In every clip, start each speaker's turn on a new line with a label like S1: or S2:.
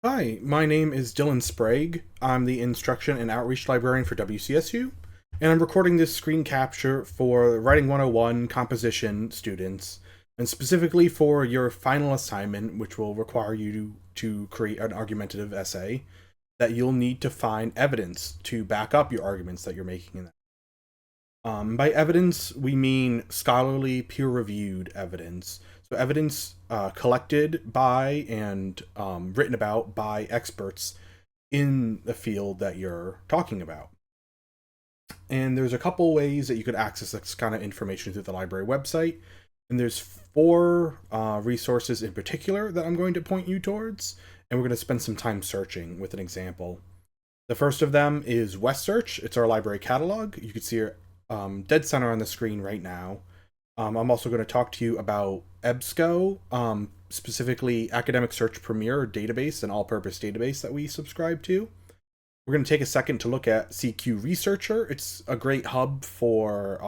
S1: Hi, my name is Dylan Sprague. I'm the Instruction and Outreach Librarian for WCSU, and I'm recording this screen capture for Writing 101 composition students, and specifically for your final assignment, which will require you to create an argumentative essay that you'll need to find evidence to back up your arguments that you're making in that. By evidence, we mean scholarly, peer-reviewed evidence. So evidence collected by and written about by experts in the field that you're talking about. And there's a couple ways that you could access this kind of information through the library website. And there's four resources in particular that I'm going to point you towards. And we're going to spend some time searching with an example. The first of them is WestSearch. It's our library catalog. You can see it dead center on the screen right now. I'm also going to talk to you about EBSCO, specifically Academic Search Premier database, an all-purpose database that we subscribe to. We're going to take a second to look at CQ Researcher. It's a great hub for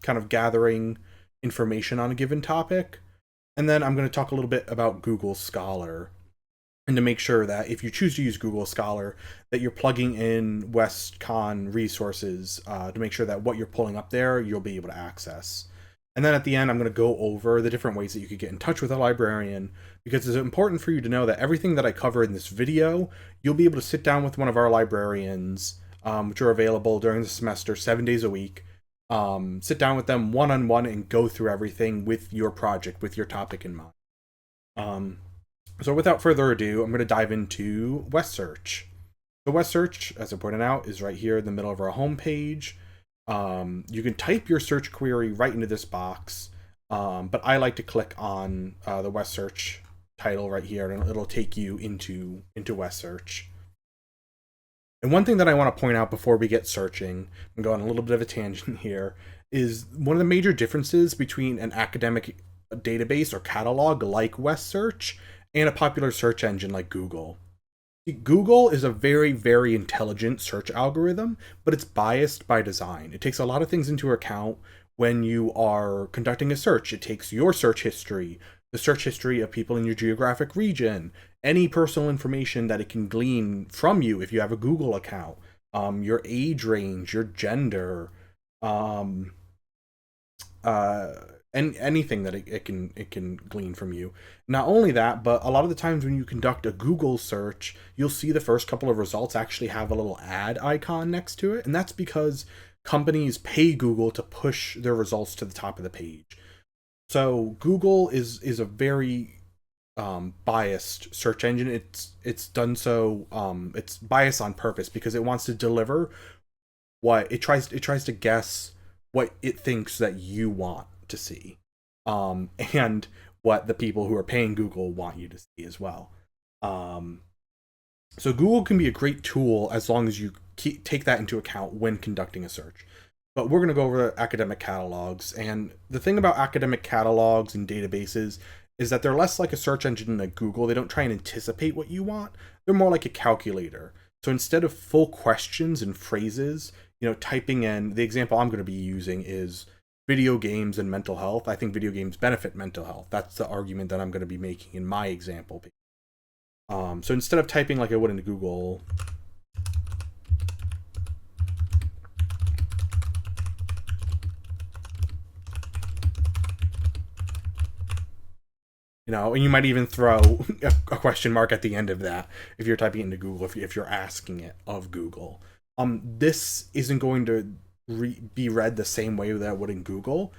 S1: kind of gathering information on a given topic. And then I'm going to talk a little bit about Google Scholar, and to make sure that if you choose to use Google Scholar, that you're plugging in WestCon resources to make sure that what you're pulling up there, you'll be able to access. And then at the end, I'm going to go over the different ways that you could get in touch with a librarian, because it's important for you to know that everything that I cover in this video, you'll be able to sit down with one of our librarians, which are available during the semester 7 days a week, sit down with them one-on-one and go through everything with your project, with your topic in mind. So without further ado, I'm going to dive into WestSearch. So WestSearch, as I pointed out, is right here in the middle of our homepage. You can type your search query right into this box, but I like to click on the WestSearch title right here, and it'll take you into WestSearch. And one thing that I want to point out before we get searching, and go on a little bit of a tangent here, is one of the major differences between an academic database or catalog like WestSearch and a popular search engine like Google. Google is a very, very intelligent search algorithm, but it's biased by design. It takes a lot of things into account when you are conducting a search. It takes your search history, the search history of people in your geographic region, any personal information that it can glean from you if you have a Google account, your age range, your gender, and anything that it can glean from you. Not only that, but a lot of the times when you conduct a Google search, you'll see the first couple of results actually have a little ad icon next to it, and that's because companies pay Google to push their results to the top of the page. So Google is a very biased search engine. It's done so. It's biased on purpose because it wants to deliver what it tries to guess what it thinks that you want to see, and what the people who are paying Google want you to see as well. So Google can be a great tool as long as you take that into account when conducting a search. But we're going to go over academic catalogs, and the thing about academic catalogs and databases is that they're less like a search engine like Google. They don't try and anticipate what you want. They're more like a calculator. So instead of full questions and phrases, typing in, the example I'm going to be using is video games and mental health. I think video games benefit mental health. That's the argument that I'm going to be making in my example. So instead of typing like I would into Google, and you might even throw a question mark at the end of that if you're typing it into Google, if you're asking it of Google. This isn't going to be read the same way that it would in Google.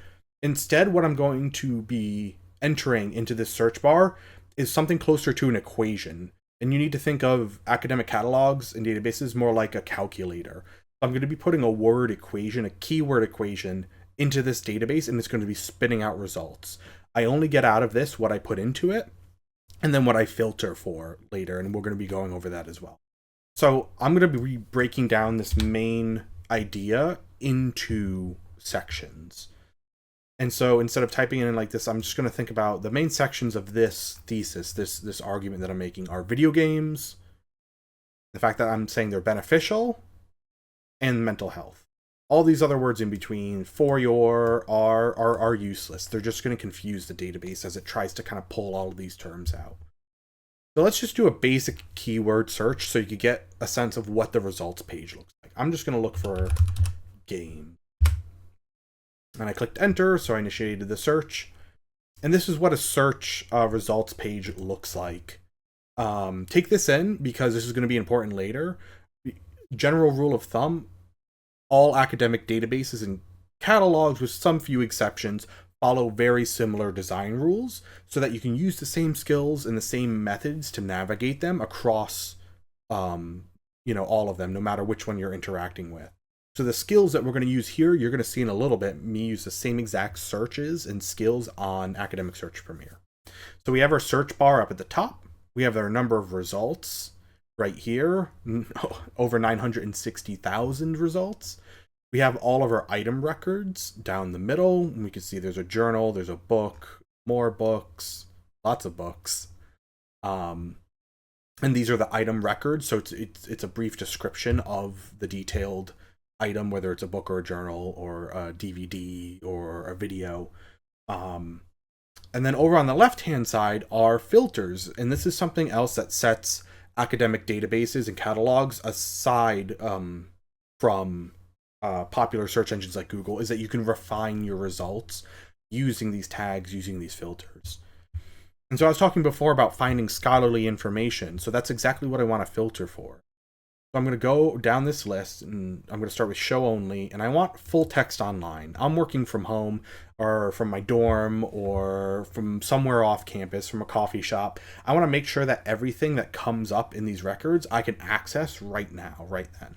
S1: Instead, what I'm going to be entering into this search bar is something closer to an equation. And you need to think of academic catalogs and databases more like a calculator. I'm going to be putting a word equation, a keyword equation, into this database, and it's going to be spitting out results. I only get out of this what I put into it, and then what I filter for later, and we're going to be going over that as well. So I'm going to be breaking down this main idea into sections. And so instead of typing it in like this, I'm just going to think about the main sections of this thesis, this argument that I'm making are video games, the fact that I'm saying they're beneficial, and mental health. All these other words in between, for your, are useless. They're just going to confuse the database as it tries to kind of pull all of these terms out. So let's just do a basic keyword search so you can get a sense of what the results page looks like. I'm just going to look for game. And I clicked enter, so I initiated the search. And this is what a search results page looks like. Take this in because this is going to be important later. General rule of thumb, all academic databases and catalogs, with some few exceptions, follow very similar design rules so that you can use the same skills and the same methods to navigate them across all of them, no matter which one you're interacting with. So the skills that we're going to use here, you're going to see in a little bit me use the same exact searches and skills on Academic Search Premier. So we have our search bar up at the top. We have our number of results right here, over 960,000 results. We have all of our item records down the middle. And we can see there's a journal, there's a book, more books, lots of books. And these are the item records. So it's a brief description of the detailed item, whether it's a book or a journal or a DVD or a video. And then over on the left-hand side are filters. And this is something else that sets academic databases and catalogs aside from popular search engines like Google, is that you can refine your results using these tags, using these filters. And so I was talking before about finding scholarly information. So that's exactly what I want to filter for. So I'm going to go down this list and I'm going to start with show only, and I want full text online. I'm working from home or from my dorm or from somewhere off campus, from a coffee shop. I want to make sure that everything that comes up in these records I can access right now, right then.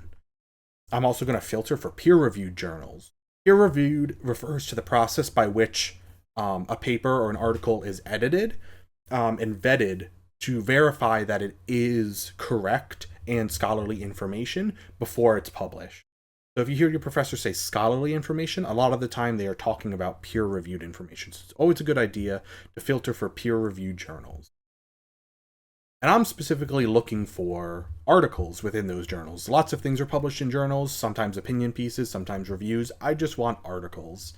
S1: I'm also going to filter for peer-reviewed journals. Peer-reviewed refers to the process by which a paper or an article is edited and vetted to verify that it is correct and scholarly information before it's published. So if you hear your professor say scholarly information, a lot of the time they are talking about peer-reviewed information. So it's always a good idea to filter for peer-reviewed journals. And I'm specifically looking for articles within those journals. Lots of things are published in journals, sometimes opinion pieces, sometimes reviews. I just want articles.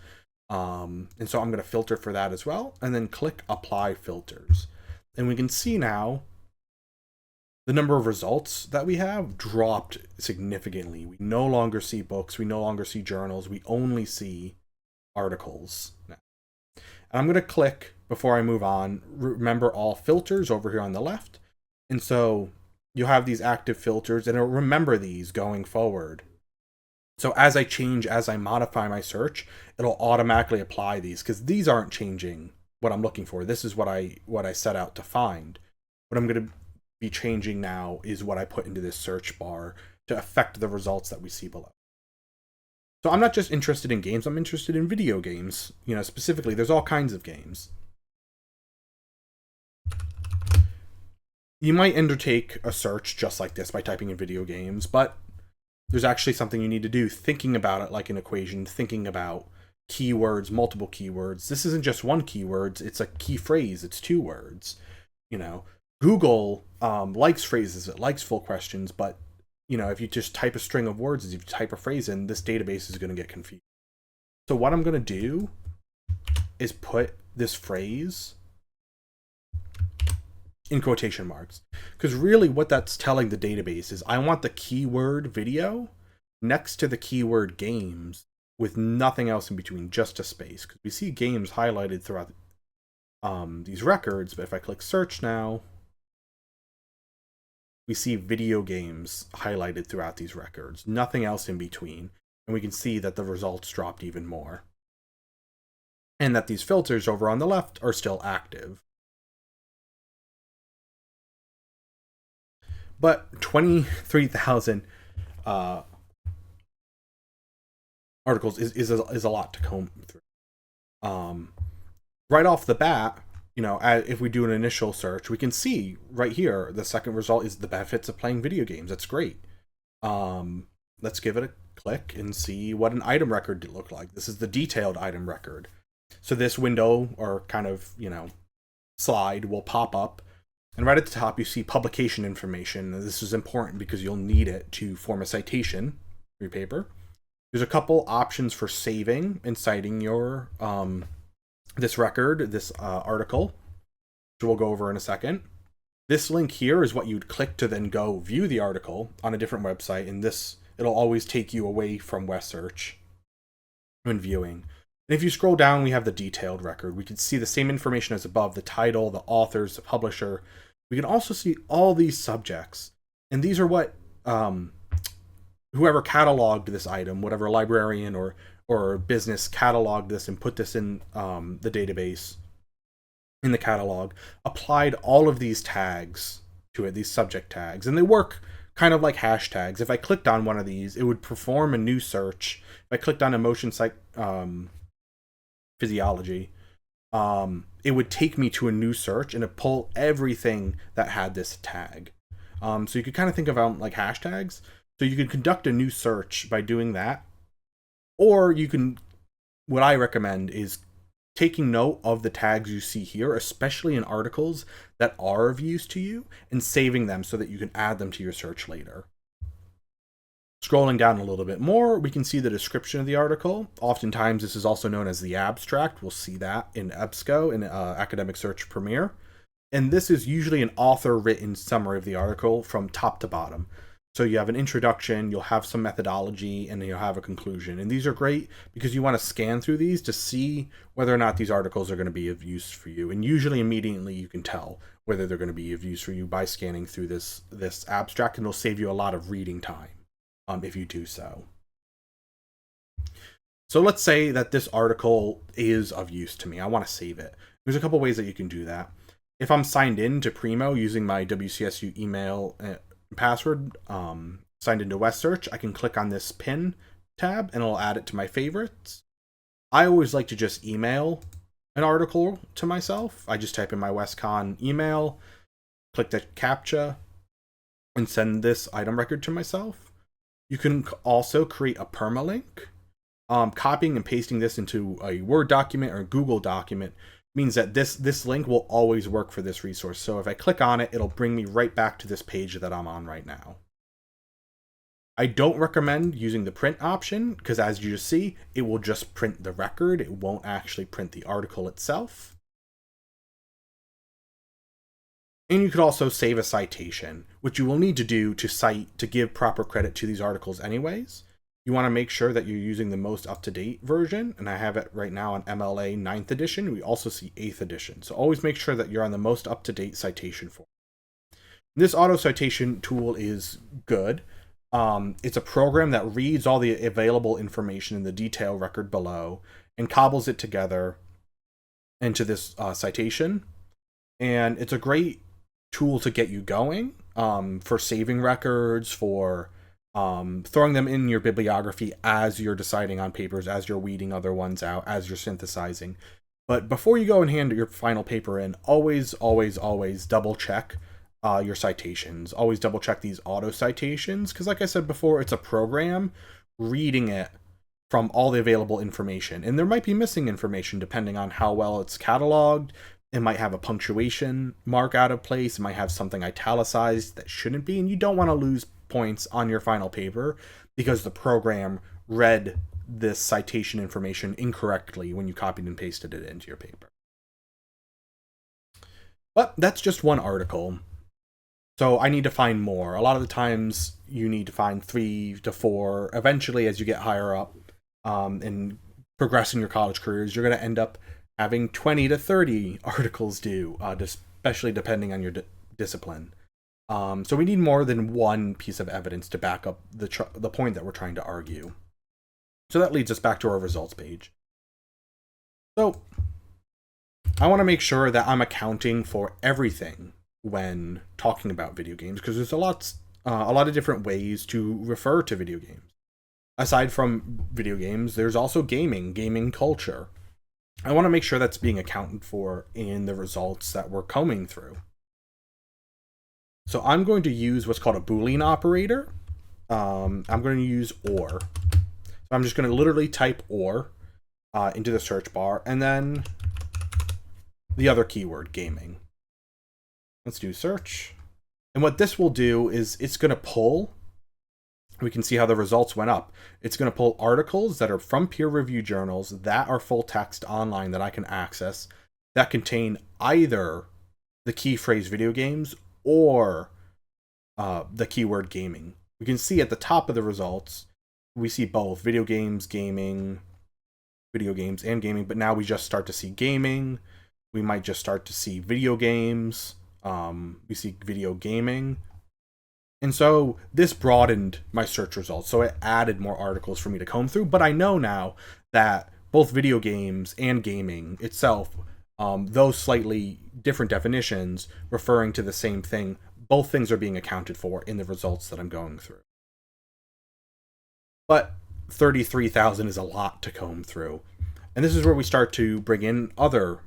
S1: And so I'm going to filter for that as well, and then click Apply Filters. And we can see now the number of results that we have dropped significantly. We no longer see books, we no longer see journals, we only see articles now. And I'm going to click, before I move on, remember all filters over here on the left. And so you'll have these active filters, and it'll remember these going forward. So as I change, as I modify my search, it'll automatically apply these, because these aren't changing what I'm looking for. This is what I set out to find. What I'm going to be changing now is what I put into this search bar to affect the results that we see below. So I'm not just interested in games, I'm interested in video games. Specifically, there's all kinds of games. You might undertake a search just like this by typing in video games, but there's actually something you need to do, thinking about it like an equation, thinking about keywords, multiple keywords. This isn't just one keyword, it's a key phrase, it's 2 words. Google likes phrases, it likes full questions, but if you just type a string of words, if you type a phrase in, this database is going to get confused. So what I'm going to do is put this phrase in quotation marks, because really what that's telling the database is I want the keyword video next to the keyword games with nothing else in between, just a space, because we see games highlighted throughout these records. But if I click search now, we see video games highlighted throughout these records, nothing else in between. And we can see that the results dropped even more, and that these filters over on the left are still active. But 23,000 articles is a lot to comb through. Right off the bat, if we do an initial search, we can see right here, the second result is the benefits of playing video games. That's great. Let's give it a click and see what an item record looked like. This is the detailed item record. So this window, or kind of, slide, will pop up. And right at the top, you see publication information. This is important because you'll need it to form a citation for your paper. There's a couple options for saving and citing your this record, this article, which we'll go over in a second. This link here is what you'd click to then go view the article on a different website, and it'll always take you away from WestSearch when viewing. And if you scroll down, we have the detailed record. We can see the same information as above, the title, the authors, the publisher. We can also see all these subjects. And these are what whoever cataloged this item, whatever librarian or business cataloged this and put this in the database, in the catalog, applied all of these tags to it, these subject tags. And they work kind of like hashtags. If I clicked on one of these, it would perform a new search. If I clicked on emotion physiology, it would take me to a new search and it pull everything that had this tag. So you could kind of think of them like hashtags. So you could conduct a new search by doing that. Or you can, what I recommend is taking note of the tags you see here, especially in articles that are of use to you, and saving them so that you can add them to your search later. Scrolling down a little bit more, we can see the description of the article. Oftentimes, this is also known as the abstract. We'll see that in EBSCO, in Academic Search Premier. And this is usually an author-written summary of the article from top to bottom. So you have an introduction, you'll have some methodology, and then you'll have a conclusion. And these are great because you want to scan through these to see whether or not these articles are going to be of use for you. And usually immediately you can tell whether they're going to be of use for you by scanning through this abstract, and it'll save you a lot of reading time if you do so. So let's say that this article is of use to me. I want to save it. There's a couple ways that you can do that. If I'm signed in to Primo using my WCSU email password, signed into WestSearch, I can click on this pin tab and it'll add it to my favorites. I always like to just email an article to myself. I just type in my WestCon email, click the CAPTCHA, and send this item record to myself. You can also create a permalink. Copying and pasting this into a Word document or a Google document means that this link will always work for this resource. So if I click on it, it'll bring me right back to this page that I'm on right now. I don't recommend using the print option because, as you just see, it will just print the record. It won't actually print the article itself. And you could also save a citation, which you will need to do to give proper credit to these articles anyways. You want to make sure that you're using the most up-to-date version, and I have it right now on MLA 9th edition. We also see 8th edition, so always make sure that you're on the most up-to-date citation form. This auto citation tool is good. It's a program that reads all the available information in the detail record below and cobbles it together into this citation, and it's a great tool to get you going for saving records, for throwing them in your bibliography as you're deciding on papers, as you're weeding other ones out, as you're synthesizing. But before you go and hand your final paper in, always double check your citations. Always double check these auto citations, because like I said before, it's a program reading it from all the available information. And there might be missing information depending on how well it's cataloged. It might have a punctuation mark out of place. It might have something italicized that shouldn't be, and you don't want to lose points on your final paper because the program read this citation information incorrectly when you copied and pasted it into your paper. But that's just one article. So I need to find more. A lot of the times you need to find 3 to 4. Eventually, as you get higher up and progress in your college careers, you're going to end up having 20 to 30 articles due, especially depending on your discipline. So we need more than one piece of evidence to back up the point that we're trying to argue. So that leads us back to our results page. So I want to make sure that I'm accounting for everything when talking about video games, because there's a lot of different ways to refer to video games. Aside from video games, there's also gaming culture. I want to make sure that's being accounted for in the results that we're combing through. So I'm going to use what's called a Boolean operator. I'm going to use OR. So I'm just going to literally type OR into the search bar, and then the other keyword, gaming. Let's do search. And what this will do is it's going to pull, we can see how the results went up. It's going to pull articles that are from peer-reviewed journals that are full text online that I can access that contain either the key phrase video games or the keyword gaming. We can see at the top of the results, we see both video games, gaming, video games and gaming, but now we just start to see gaming. We might just start to see video games. We see video gaming. And so this broadened my search results. So it added more articles for me to comb through. But I know now that both video games and gaming itself, those slightly different definitions referring to the same thing, both things are being accounted for in the results that I'm going through. But 33,000 is a lot to comb through. And this is where we start to bring in other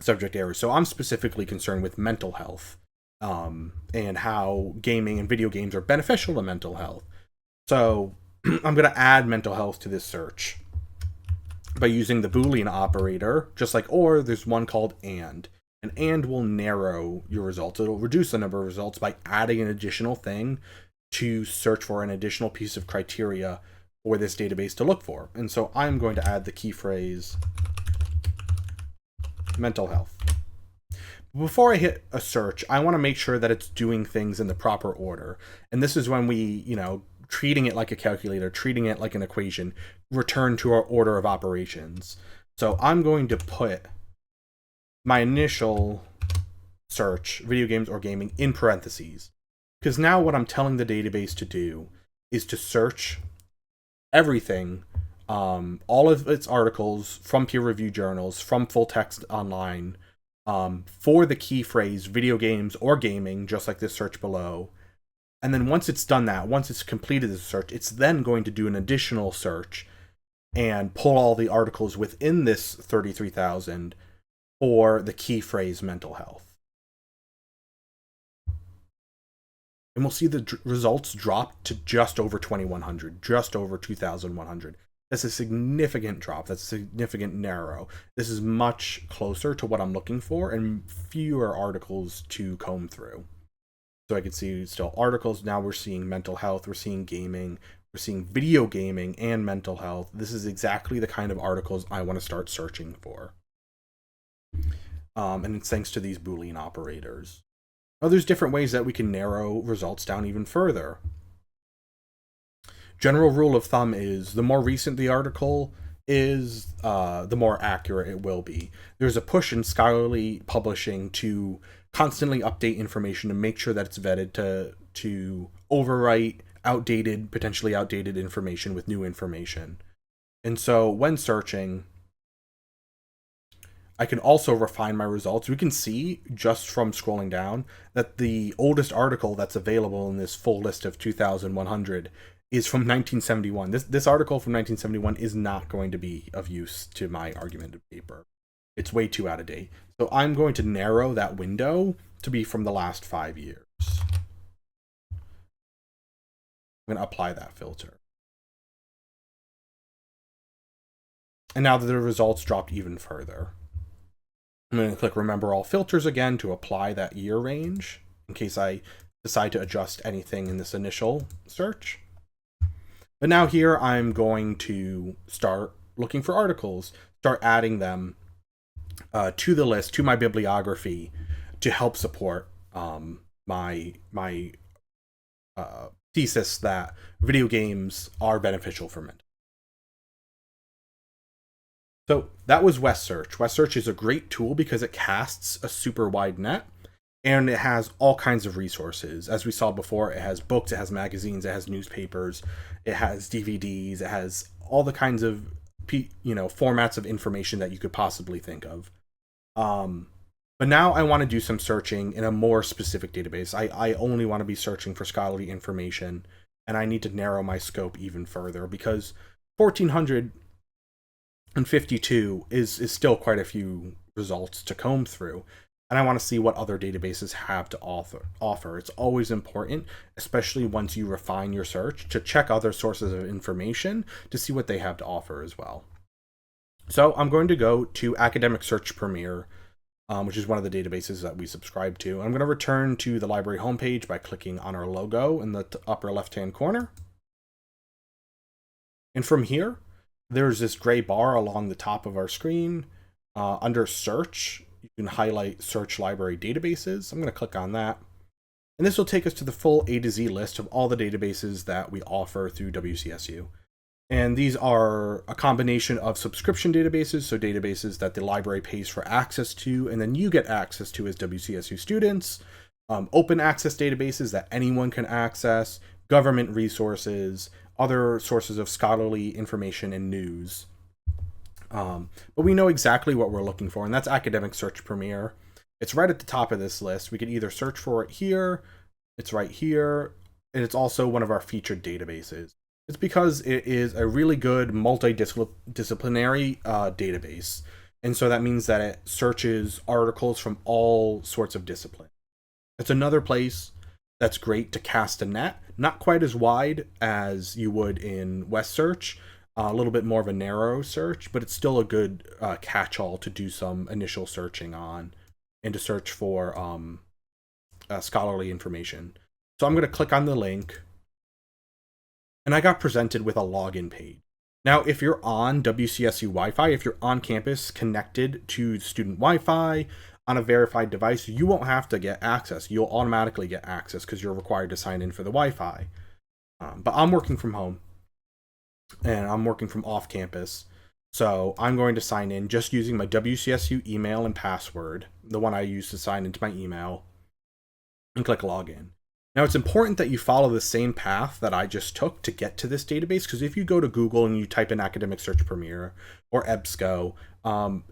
S1: subject areas. So I'm specifically concerned with mental health, and how gaming and video games are beneficial to mental health. So I'm going to add mental health to this search by using the Boolean operator, just like or, there's one called and. And will narrow your results. It'll reduce the number of results by adding an additional thing to search for an additional piece of criteria for this database to look for. And so I'm going to add the key phrase mental health. Before I hit a search, I want to make sure that it's doing things in the proper order. And this is when we, treating it like a calculator, treating it like an equation, return to our order of operations. So I'm going to put my initial search, video games or gaming, in parentheses. Because now what I'm telling the database to do is to search everything, all of its articles from peer-reviewed journals, from full text online, for the key phrase video games or gaming, just like this search below. And then once it's done that, once it's completed the search, it's then going to do an additional search and pull all the articles within this 33,000 for the key phrase mental health. And we'll see the results drop to just over 2,100, just over 2,100. That's a significant drop. That's a significant narrow. This is much closer to what I'm looking for and fewer articles to comb through. So I can see still articles. Now we're seeing mental health. We're seeing gaming. We're seeing video gaming and mental health. This is exactly the kind of articles I want to start searching for. And it's thanks to these Boolean operators. Now there's different ways that we can narrow results down even further. General rule of thumb is the more recent the article is, the more accurate it will be. There's a push in scholarly publishing to constantly update information to make sure that it's vetted to overwrite outdated, potentially outdated information with new information. And so when searching, I can also refine my results. We can see just from scrolling down that the oldest article that's available in this full list of 2,100 is from 1971. This article from 1971 is not going to be of use to my argumentative paper. It's way too out of date. So I'm going to narrow that window to be from the last 5 years. I'm going to apply that filter. And now that the results dropped even further, I'm going to click Remember All Filters again to apply that year range in case I decide to adjust anything in this initial search. But now here I'm going to start looking for articles, start adding them to the list, to my bibliography, to help support my thesis that video games are beneficial for mental. So that was WestSearch. WestSearch is a great tool because it casts a super wide net and it has all kinds of resources. As we saw before, it has books, it has magazines, it has newspapers, it has DVDs, it has all the kinds of formats of information that you could possibly think of. But now I want to do some searching in a more specific database. I only want to be searching for scholarly information, and I need to narrow my scope even further because 1,452 is still quite a few results to comb through. And I want to see what other databases have to offer. It's always important, especially once you refine your search, to check other sources of information to see what they have to offer as well. So I'm going to go to Academic Search Premier, which is one of the databases that we subscribe to. I'm going to return to the library homepage by clicking on our logo in the upper left-hand corner. And from here, there's this gray bar along the top of our screen. Under Search, you can highlight Search Library Databases. I'm going to click on that. And this will take us to the full A to Z list of all the databases that we offer through WCSU. And these are a combination of subscription databases, so databases that the library pays for access to, and then you get access to as WCSU students, open access databases that anyone can access, government resources, other sources of scholarly information and news. But we know exactly what we're looking for, and that's Academic Search Premier. It's right at the top of this list. We could either search for it here, it's right here, and it's also one of our featured databases. It's because it is a really good multidisciplinary database. And so that means that it searches articles from all sorts of disciplines. It's another place that's great to cast a net, not quite as wide as you would in WestSearch, a little bit more of a narrow search, but it's still a good catch-all to do some initial searching on and to search for scholarly information. So I'm going to click on the link, and I got presented with a login page. Now, if you're on WCSU Wi-Fi, if you're on campus connected to student Wi-Fi on a verified device, you won't have to get access. You'll automatically get access because you're required to sign in for the Wi-Fi. But I'm working from home, and I'm working from off campus. So I'm going to sign in just using my WCSU email and password, the one I use to sign into my email, and click login. Now, it's important that you follow the same path that I just took to get to this database, because if you go to Google and you type in Academic Search Premier or EBSCO,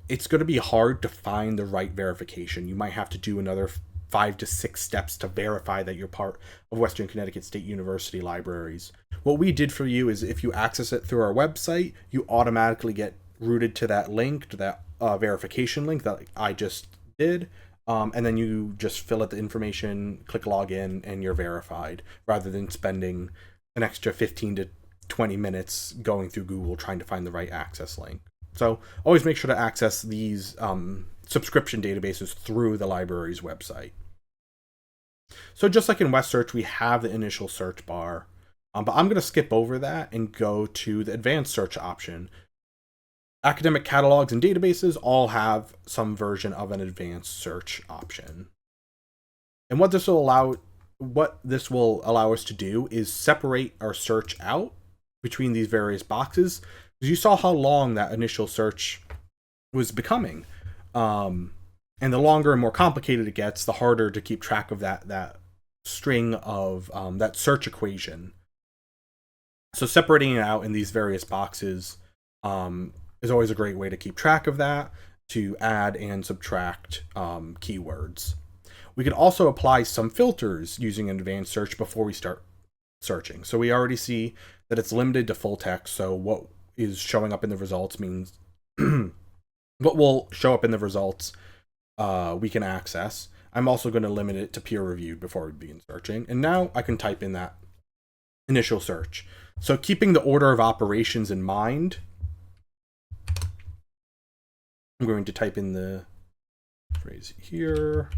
S1: it's going to be hard to find the right verification. You might have to do another 5 to 6 steps to verify that you're part of Western Connecticut State University libraries. What we did for you is if you access it through our website, you automatically get routed to that link, to that verification link that I just did. And then you just fill out the information, click login, and you're verified, rather than spending an extra 15 to 20 minutes going through Google trying to find the right access link. So always make sure to access these subscription databases through the library's website. So just like in WestSearch, we have the initial search bar, but I'm going to skip over that and go to the advanced search option. Academic catalogs and databases all have some version of an advanced search option. And what this will allow us to do is separate our search out between these various boxes. Because you saw how long that initial search was becoming. And the longer and more complicated it gets, the harder to keep track of that string of that search equation. So separating it out in these various boxes is always a great way to keep track of that, to add and subtract keywords. We could also apply some filters using an advanced search before we start searching. So we already see that it's limited to full text, so what is showing up in the results means what will show up in the results we can access. I'm also going to limit it to peer-reviewed before we begin searching. And now I can type in that initial search. So keeping the order of operations in mind, I'm going to type in the phrase here.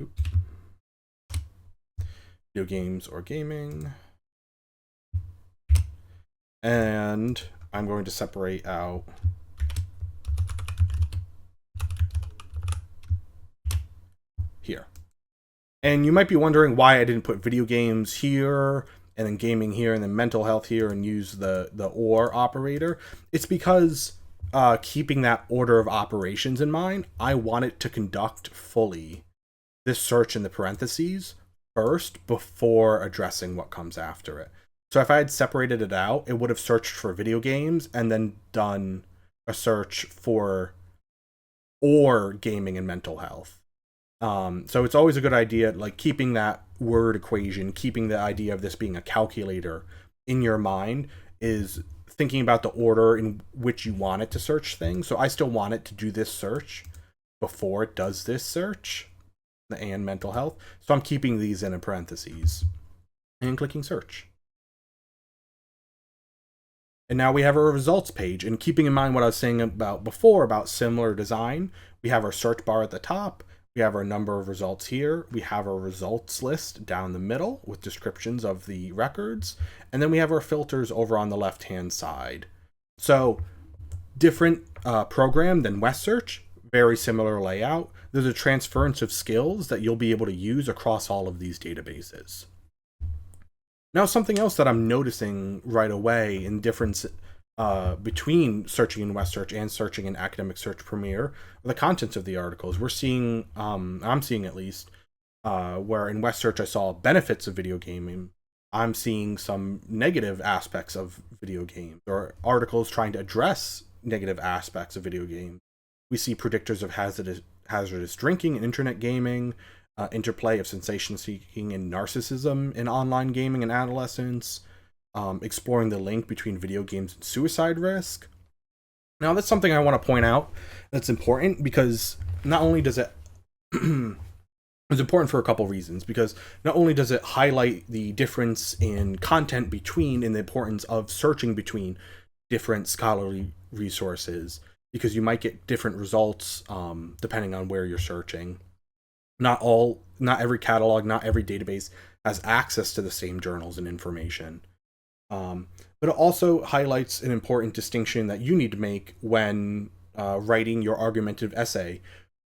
S1: Oops. Video games or gaming. And I'm going to separate out here. And you might be wondering why I didn't put video games here, and then gaming here, and then mental health here, and use the OR operator. It's because keeping that order of operations in mind, I want it to conduct fully this search in the parentheses first before addressing what comes after it. So if I had separated it out, it would have searched for video games and then done a search for or gaming and mental health. So it's always a good idea, like keeping that word equation, keeping the idea of this being a calculator in your mind, is thinking about the order in which you want it to search things. So I still want it to do this search before it does this search, the and mental health. So I'm keeping these in parentheses and clicking search. And now we have our results page. And keeping in mind what I was saying about before about similar design, we have our search bar at the top. We have our number of results here. We have our results list down the middle with descriptions of the records. And then we have our filters over on the left-hand side. So different program than WestSearch, very similar layout. There's a transference of skills that you'll be able to use across all of these databases. Now, something else that I'm noticing right away in difference between searching in WestSearch and searching in Academic Search Premier are the contents of the articles. We're seeing, I'm seeing at least, where in WestSearch I saw benefits of video gaming. I'm seeing some negative aspects of video games, or articles trying to address negative aspects of video games. We see predictors of hazardous drinking and internet gaming, interplay of sensation seeking and narcissism in online gaming and adolescence, exploring the link between video games and suicide risk. Now, that's something I want to point out that's important, because not only does it it's important for a couple reasons, because not only does it highlight the difference in content between and the importance of searching between different scholarly resources, because you might get different results depending on where you're searching. Not every catalog, not every database has access to the same journals and information. But it also highlights an important distinction that you need to make when writing your argumentative essay.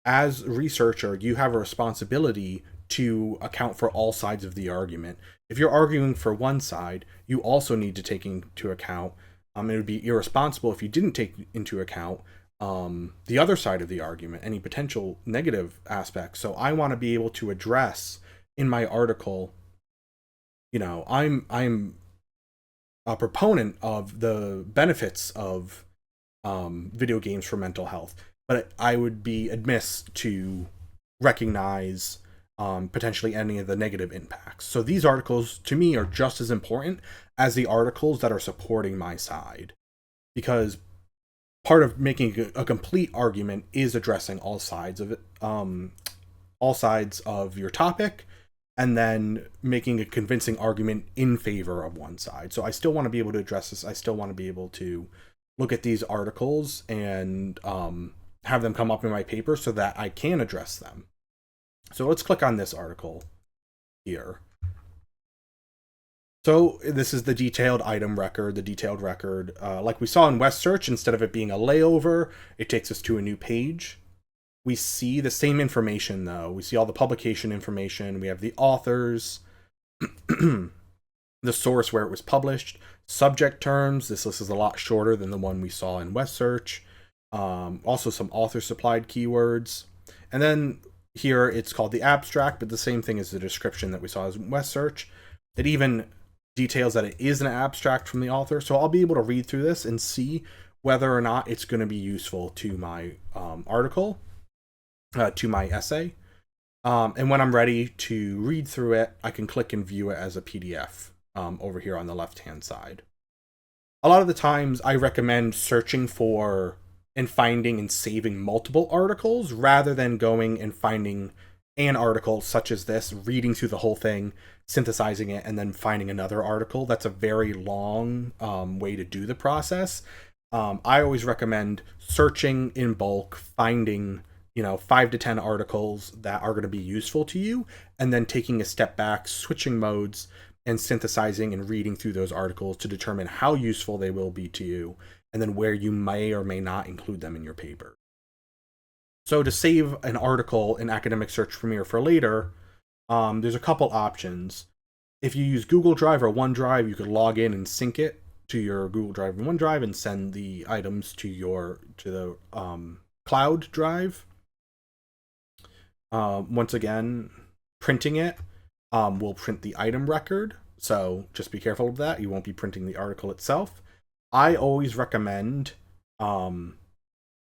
S1: As a researcher, you have a responsibility to account for all sides of the argument. If you're arguing for one side, you also need to take into account, it would be irresponsible if you didn't take into account the other side of the argument, any potential negative aspects. So I want to be able to address in my article, I'm a proponent of the benefits of video games for mental health, but I would be amiss to recognize potentially any of the negative impacts. So these articles, to me, are just as important as the articles that are supporting my side, because part of making a complete argument is addressing all sides of it, all sides of your topic, and then making a convincing argument in favor of one side. So I still want to be able to address this. I still want to be able to look at these articles and have them come up in my paper so that I can address them. So let's click on this article here. So this is the detailed item record, the detailed record. Like we saw in WestSearch, instead of it being a layover, it takes us to a new page. We see the same information, though. We see all the publication information. We have the authors, the source where it was published, subject terms. This list is a lot shorter than the one we saw in WestSearch. Also some author-supplied keywords. And then here it's called the abstract, but the same thing as the description that we saw in WestSearch. It even details that it is an abstract from the author. So I'll be able to read through this and see whether or not it's going to be useful to my article, to my essay. And when I'm ready to read through it, I can click and view it as a PDF over here on the left-hand side. A lot of the times I recommend searching for and finding and saving multiple articles rather than going and finding an article such as this, reading through the whole thing, synthesizing it, and then finding another article. That's a very long way to do the process. I always recommend searching in bulk, finding 5 to 10 articles that are going to be useful to you, and then taking a step back, switching modes, and synthesizing and reading through those articles to determine how useful they will be to you, and then where you may or may not include them in your paper. So to save an article in Academic Search Premier for later, there's a couple options. If you use Google Drive or OneDrive, you could log in and sync it to your Google Drive and OneDrive and send the items to the cloud drive. Once again, printing it will print the item record, so just be careful of that. You won't be printing the article itself. I always recommend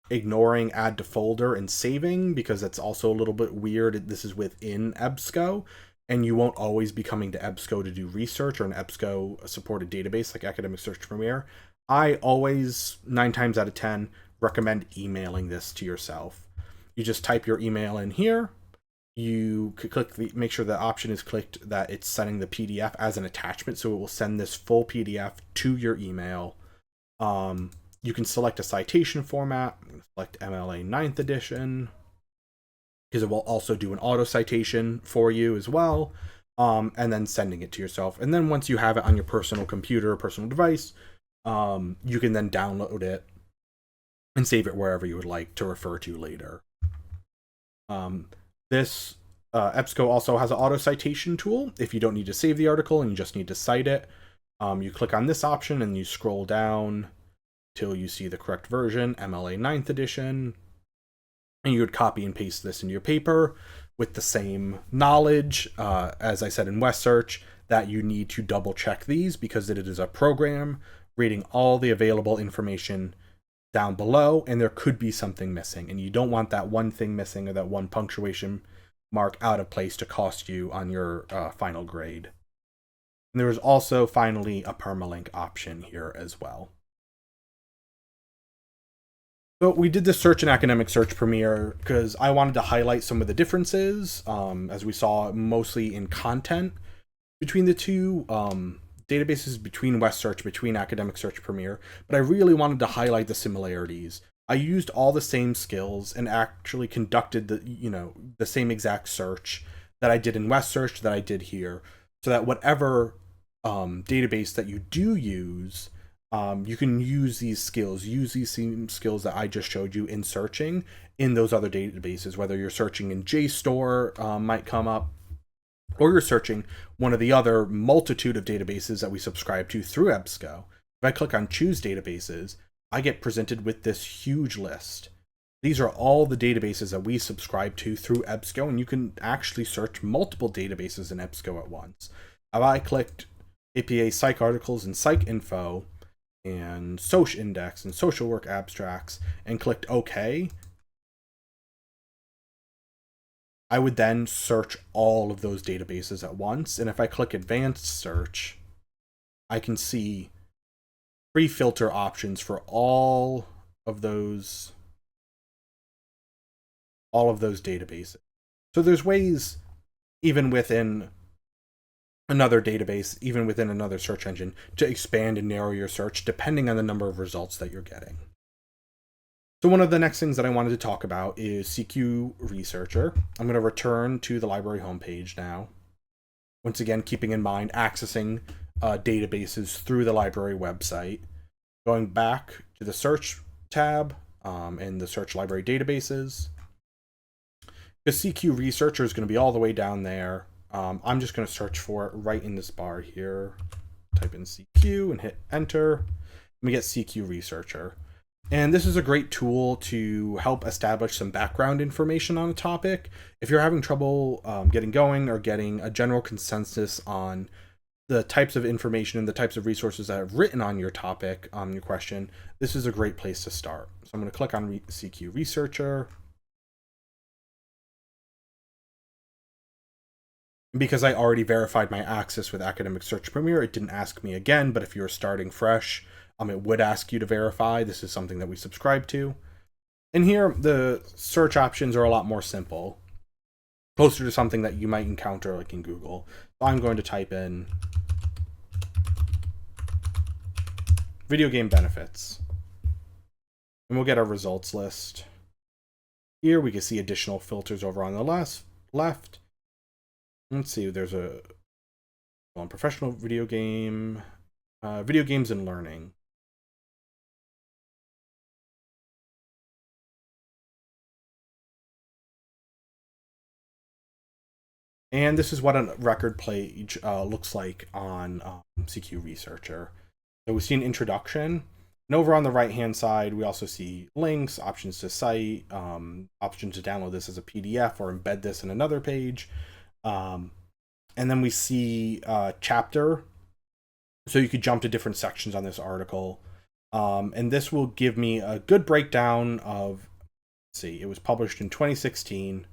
S1: ignoring add to folder and saving, because it's also a little bit weird. This is within EBSCO, and you won't always be coming to EBSCO to do research or an EBSCO supported database like Academic Search Premier. I always, 9 times out of 10, recommend emailing this to yourself. You just type your email in here. You click make sure the option is clicked that it's sending the PDF as an attachment, so it will send this full PDF to your email. You can select a citation format. I'm going to select MLA 9th edition. because it will also do an auto citation for you as well, and then sending it to yourself. And then once you have it on your personal computer or personal device, you can then download it and save it wherever you would like to refer to later. This EBSCO also has an auto citation tool. If you don't need to save the article and you just need to cite it, you click on this option and you scroll down till you see the correct version, MLA 9th edition, and you would copy and paste this into your paper with the same knowledge, as I said in WestSearch, that you need to double check these because it is a program reading all the available information down below, and there could be something missing, and you don't want that one thing missing or that one punctuation mark out of place to cost you on your final grade. And there is also finally a permalink option here as well. So we did this search in Academic Search Premier because I wanted to highlight some of the differences, as we saw mostly in content between the two databases, between WestSearch, between Academic Search Premier, but I really wanted to highlight the similarities. I used all the same skills and actually conducted the same exact search that I did in WestSearch that I did here, so that whatever database that you do use, you can use these same skills that I just showed you in searching in those other databases, whether you're searching in JSTOR might come up, or you're searching one of the other multitude of databases that we subscribe to through EBSCO. If I click on Choose Databases, I get presented with this huge list. These are all the databases that we subscribe to through EBSCO, and you can actually search multiple databases in EBSCO at once. If I clicked APA Psych Articles and Psych Info, and Soc Index and Social Work Abstracts, and clicked OK, I would then search all of those databases at once. And if I click Advanced Search, I can see pre-filter options for all of those databases. So there's ways, even within another database, even within another search engine, to expand and narrow your search depending on the number of results that you're getting. So one of the next things that I wanted to talk about is CQ Researcher. I'm going to return to the library homepage now. Once again, keeping in mind accessing databases through the library website. Going back to the search tab in the search library databases. The CQ Researcher is going to be all the way down there. I'm just going to search for it right in this bar here. Type in CQ and hit enter. And we get CQ Researcher. And this is a great tool to help establish some background information on a topic. If you're having trouble getting going or getting a general consensus on the types of information and the types of resources that I've written on your topic, your question, this is a great place to start. So I'm going to click on CQ Researcher. Because I already verified my access with Academic Search Premier, it didn't ask me again, but if you're starting fresh, it would ask you to verify. This is something that we subscribe to. And here, the search options are a lot more simple, closer to something that you might encounter like in Google. So I'm going to type in video game benefits. And we'll get our results list. Here we can see additional filters over on the left. Let's see, there's a professional video game, video games and learning. And this is what a record page looks like on CQ Researcher. So we see an introduction. And over on the right-hand side, we also see links, options to cite, options to download this as a PDF or embed this in another page. And then we see chapter. So you could jump to different sections on this article. And this will give me a good breakdown of, let's see, it was published in 2016.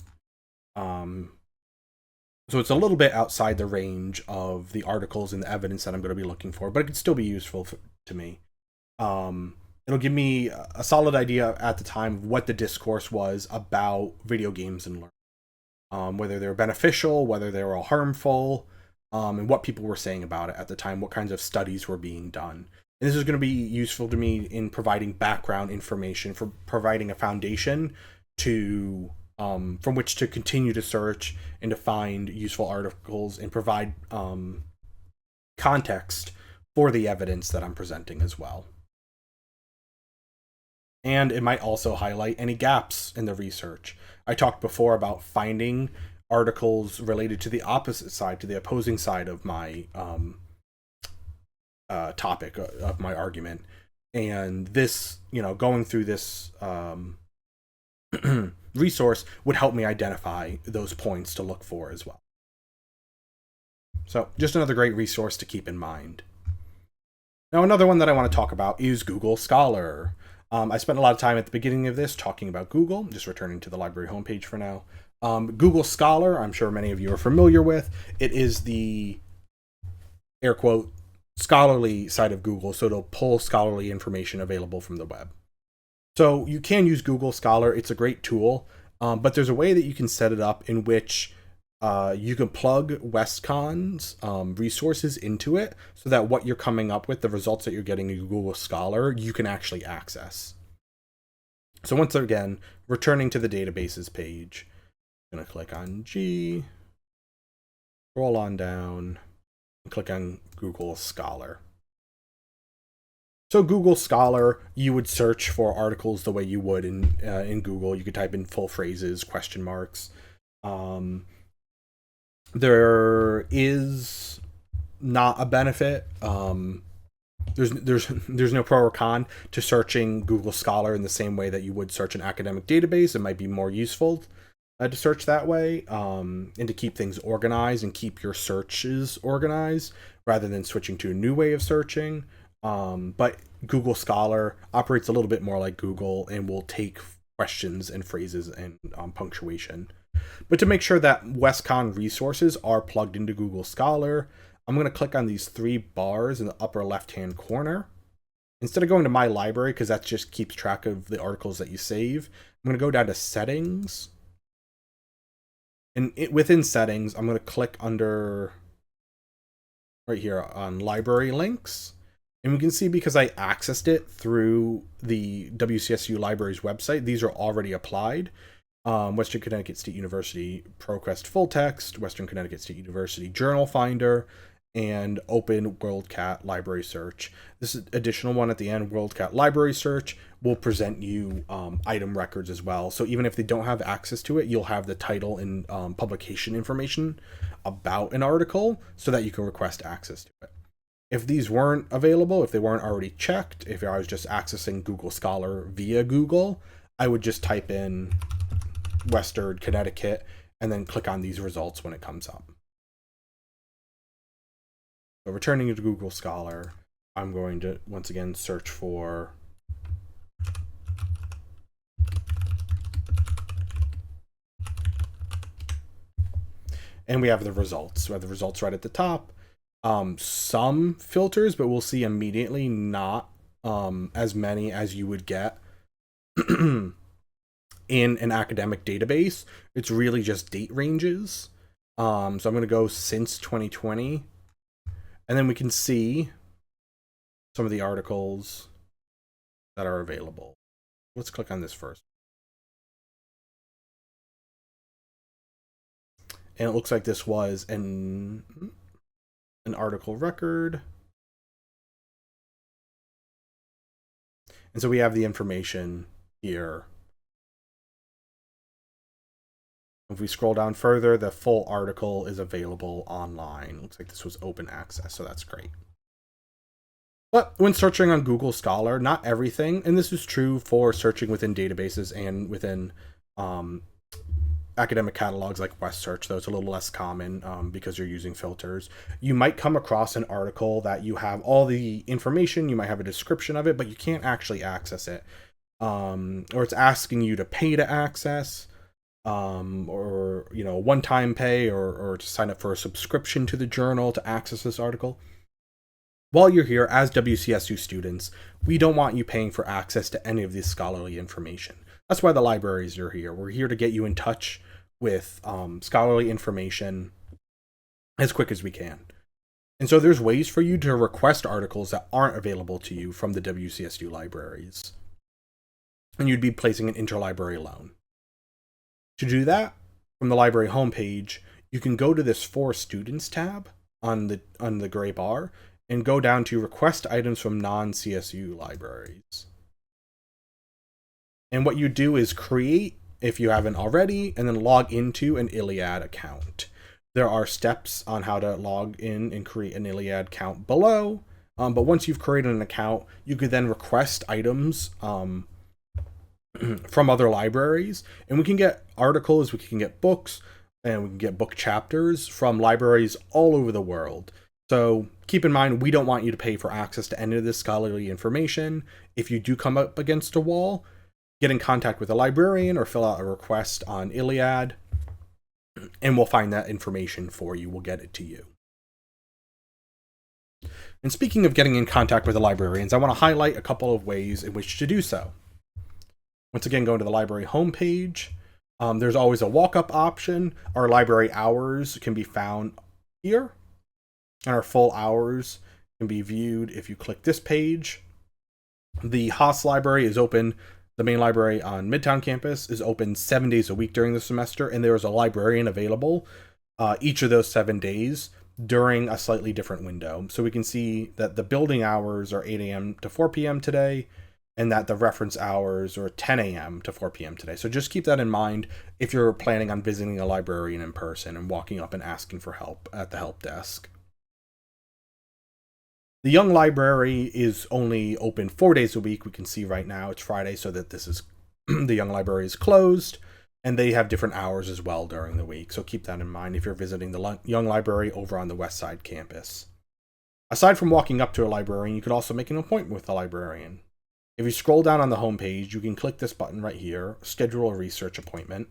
S1: So it's a little bit outside the range of the articles and the evidence that I'm going to be looking for, but it could still be useful to me. It'll give me a solid idea at the time of what the discourse was about video games and learning. Whether they were beneficial, whether they were harmful, and what people were saying about it at the time, what kinds of studies were being done. And this is going to be useful to me in providing background information, for providing a foundation to from which to continue to search and to find useful articles and provide context for the evidence that I'm presenting as well. And it might also highlight any gaps in the research. I talked before about finding articles related to the opposite side, to the opposing side of my topic of my argument. And this, going through this resource would help me identify those points to look for as well. So just another great resource to keep in mind. Now, another one that I want to talk about is Google Scholar. I spent a lot of time at the beginning of this talking about Google, just returning to the library homepage for now. Google Scholar, I'm sure many of you are familiar with. It is the, air quote, scholarly side of Google, so it'll pull scholarly information available from the web. So you can use Google Scholar. It's a great tool, but there's a way that you can set it up in which you can plug WestConn's resources into it so that what you're coming up with, the results that you're getting in Google Scholar, you can actually access. So once again, returning to the databases page, I'm going to click on G, scroll on down, and click on Google Scholar. So Google Scholar, you would search for articles the way you would in Google. You could type in full phrases, question marks. There is not a benefit. There's no pro or con to searching Google Scholar in the same way that you would search an academic database. It might be more useful to search that way, and to keep things organized and keep your searches organized rather than switching to a new way of searching. But Google Scholar operates a little bit more like Google and will take questions and phrases and punctuation. But to make sure that WestConn resources are plugged into Google Scholar, I'm going to click on these three bars in the upper left-hand corner. Instead of going to My Library, because that just keeps track of the articles that you save, I'm going to go down to Settings. And within Settings, I'm going to click under right here on Library Links. And we can see, because I accessed it through the WCSU Library's website, these are already applied. Western Connecticut State University ProQuest Full Text, Western Connecticut State University Journal Finder, and Open WorldCat Library Search. This additional one at the end, WorldCat Library Search, will present you item records as well. So even if they don't have access to it, you'll have the title and publication information about an article so that you can request access to it. If these weren't available, if they weren't already checked, if I was just accessing Google Scholar via Google, I would just type in Western Connecticut and then click on these results when it comes up. So returning to Google Scholar, I'm going to once again search for and we have the results. We have the results right at the top. Some filters, but we'll see immediately not as many as you would get in an academic database. It's really just date ranges. So I'm going to go since 2020, and then we can see some of the articles that are available. Let's click on this first. And it looks like this was an article record. And so we have the information here. If we scroll down further, the full article is available online. Looks like this was open access, so that's great. But when searching on Google Scholar, not everything, and this is true for searching within databases and within academic catalogs like WestSearch, though it's a little less common because you're using filters. You might come across an article that you have all the information, you might have a description of it, but you can't actually access it. Or it's asking you to pay to access, or one-time pay, or to sign up for a subscription to the journal to access this article. While you're here as WCSU students, we don't want you paying for access to any of this scholarly information. That's why the libraries are here. We're here to get you in touch with scholarly information as quick as we can. And so there's ways for you to request articles that aren't available to you from the WCSU libraries. And you'd be placing an interlibrary loan. To do that, from the library homepage, you can go to this For Students tab on the gray bar and go down to Request Items from Non-CSU Libraries. And what you do is create, if you haven't already, and then log into an ILLiad account. There are steps on how to log in and create an ILLiad account below, but once you've created an account, you could then request items from other libraries, and we can get articles, we can get books, and we can get book chapters from libraries all over the world. So keep in mind, we don't want you to pay for access to any of this scholarly information. If you do come up against a wall, get in contact with a librarian or fill out a request on ILLiad, and we'll find that information for you. We'll get it to you. And speaking of getting in contact with the librarians, I want to highlight a couple of ways in which to do so. Once again, go to the library homepage. There's always a walk-up option. Our library hours can be found here, and our full hours can be viewed if you click this page. The Haas Library is open. The main library on Midtown campus is open 7 days a week during the semester, and there is a librarian available each of those 7 days during a slightly different window. So we can see that the building hours are 8 a.m. to 4 p.m. today, and that the reference hours are 10 a.m. to 4 p.m. today. So just keep that in mind if you're planning on visiting a librarian in person and walking up and asking for help at the help desk. The Young Library is only open 4 days a week. We can see right now it's Friday, so that this is the Young Library is closed, and they have different hours as well during the week. So keep that in mind if you're visiting the Young Library over on the West Side campus. Aside from walking up to a librarian, you can also make an appointment with a librarian. If you scroll down on the homepage, you can click this button right here, schedule a research appointment.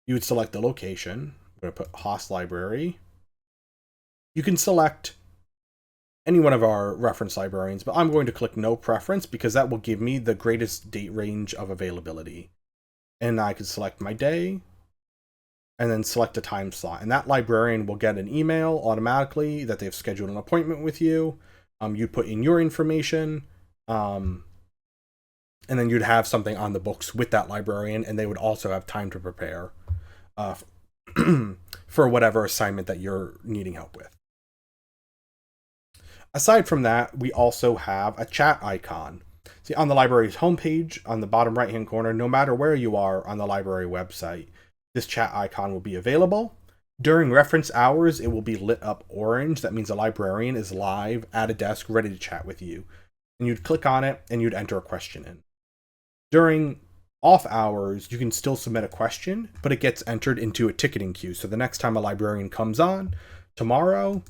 S1: You would select the location. I'm going to put Haas Library. You can select any one of our reference librarians, but I'm going to click no preference because that will give me the greatest date range of availability. And I can select my day and then select a time slot. And that librarian will get an email automatically that they've scheduled an appointment with you. You put in your information, and then you'd have something on the books with that librarian, and they would also have time to prepare for whatever assignment that you're needing help with. Aside from that, we also have a chat icon. See, on the library's homepage, on the bottom right-hand corner, no matter where you are on the library website, this chat icon will be available. During reference hours, it will be lit up orange. That means a librarian is live at a desk ready to chat with you. And you'd click on it, and you'd enter a question in. During off hours, you can still submit a question, but it gets entered into a ticketing queue. So the next time a librarian comes on, tomorrow,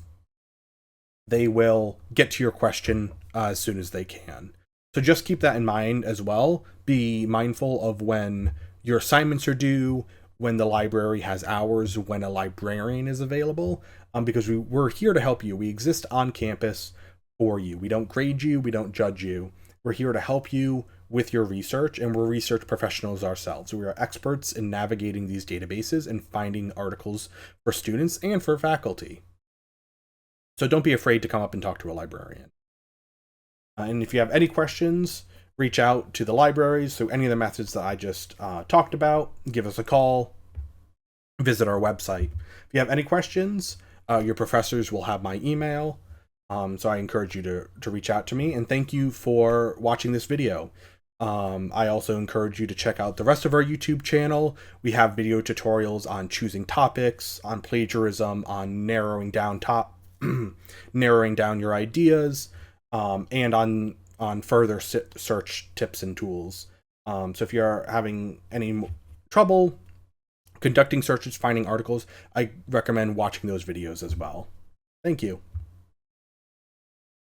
S1: they will get to your question as soon as they can. So just keep that in mind as well. Be mindful of when your assignments are due, when the library has hours, when a librarian is available, because we're here to help you. We exist on campus for you. We don't grade you. We don't judge you. We're here to help you with your research, and we're research professionals ourselves. We are experts in navigating these databases and finding articles for students and for faculty. So don't be afraid to come up and talk to a librarian. And if you have any questions, reach out to the libraries through any of the methods that I just talked about. Give us a call. Visit our website. If you have any questions, your professors will have my email. So I encourage you to reach out to me. And thank you for watching this video. I also encourage you to check out the rest of our YouTube channel. We have video tutorials on choosing topics, on plagiarism, on narrowing down your ideas, and on further search tips and tools. So if you're having any trouble conducting searches, finding articles, I recommend watching those videos as well. Thank you.